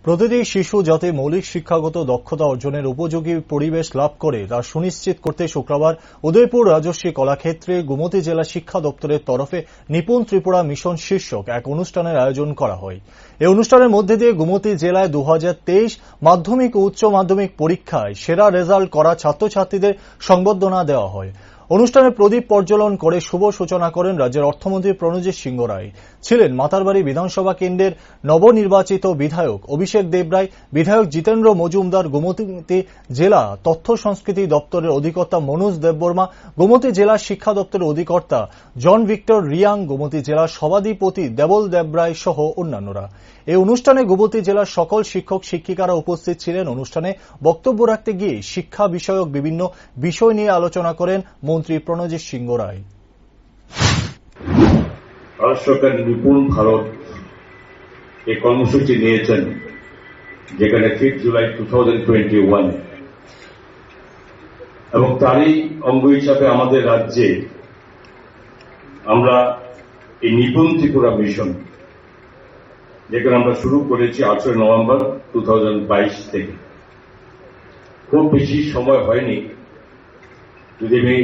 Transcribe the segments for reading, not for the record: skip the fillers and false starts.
প্রতিটি শিশু যাতে মৌলিক শিক্ষাগত দক্ষতা অর্জনের উপযোগী পরিবেশ লাভ করে তা সুনিশ্চিত করতে শুক্রবার উদয়পুর রাজশ্রী কলাক্ষেত্রে গোমতী জেলা শিক্ষা দপ্তরের তরফে নিপুণ ত্রিপুরা মিশন শীর্ষক এক অনুষ্ঠানের আয়োজন করা হয়। এই অনুষ্ঠানের মধ্যে দিয়ে গোমতী জেলায় 2023 মাধ্যমিক ও উচ্চ মাধ্যমিক পরীক্ষায় সেরা রেজাল্ট করা ছাত্রছাত্রীদের সংবর্ধনা দেওয়া হয়। অনুষ্ঠানে প্রদীপ প্রজ্বলন করে শুভ সূচনা করেন রাজ্যের অর্থমন্ত্রী প্রণজিৎ সিংহ রায়। ছিলেন মাতারবাড়ি বিধানসভা কেন্দ্রের নবনির্বাচিত বিধায়ক অভিষেক দেবরায়, বিধায়ক জিতেন্দ্র মজুমদার, গোমতী জেলা তথ্য সংস্কৃতি দপ্তরের অধিকর্তা মনোজ দেববর্মা, গোমতী জেলা শিক্ষা দপ্তরের অধিকর্তা জন ভিক্টর রিয়াং, গোমতী জেলার সভাধিপতি দেবল দেবরায় সহ অন্যান্যরা। এই অনুষ্ঠানে গোমতী জেলার সকল শিক্ষক শিক্ষিকারা উপস্থিত ছিলেন। অনুষ্ঠানে বক্তব্য রাখতে গিয়ে শিক্ষা বিষয়ক বিভিন্ন বিষয় নিয়ে আলোচনা করেন মন্ত্রী প্রণজিৎ সিংহ রায়। ভারত সরকার নিপুণ ভারত এই কর্মসূচি নিয়েছেন, যেখানে 5 জুলাই 2021 এবং তারই অঙ্গ হিসাবে আমাদের রাজ্যে আমরা এই নিপুণ ত্রিপুরা মিশন, যেখানে আমরা শুরু করেছি 8 নভেম্বর 2022 থেকে। খুব বেশি সময় হয়নি, যদি আমি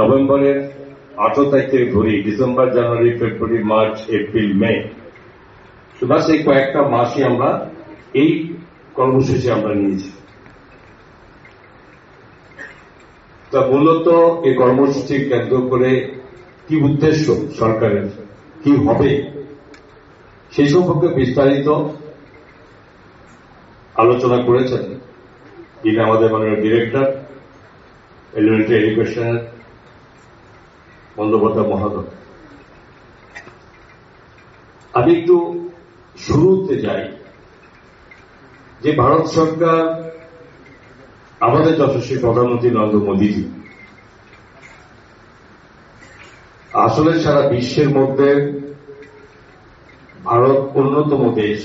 নভেম্বরের 18 তারিখ থেকে ধরি, ডিসেম্বর, জানুয়ারি, ফেব্রুয়ারি, মার্চ, এপ্রিল, মে, বাস এই কয়েকটা মাসই আমরা এই কর্মসূচি আমরা নিয়েছি। তা মূলত এই কর্মসূচি কেন্দ্র করে কি উদ্দেশ্য সরকারের, কি হবে, সেই সম্পর্কে বিস্তারিত আলোচনা করেছেন যিনি আমাদের মাননীয় ডিরেক্টর এলিমেন্টারি এডুকেশনের বন্দ্যোপাধ্যায় মহোদয়। আমি একটু শুরুতে যাই যে ভারত সরকার, আমাদের যশস্বী প্রধানমন্ত্রী নরেন্দ্র মোদীজি আসলে সারা বিশ্বের মধ্যে ভারত অন্যতম দেশ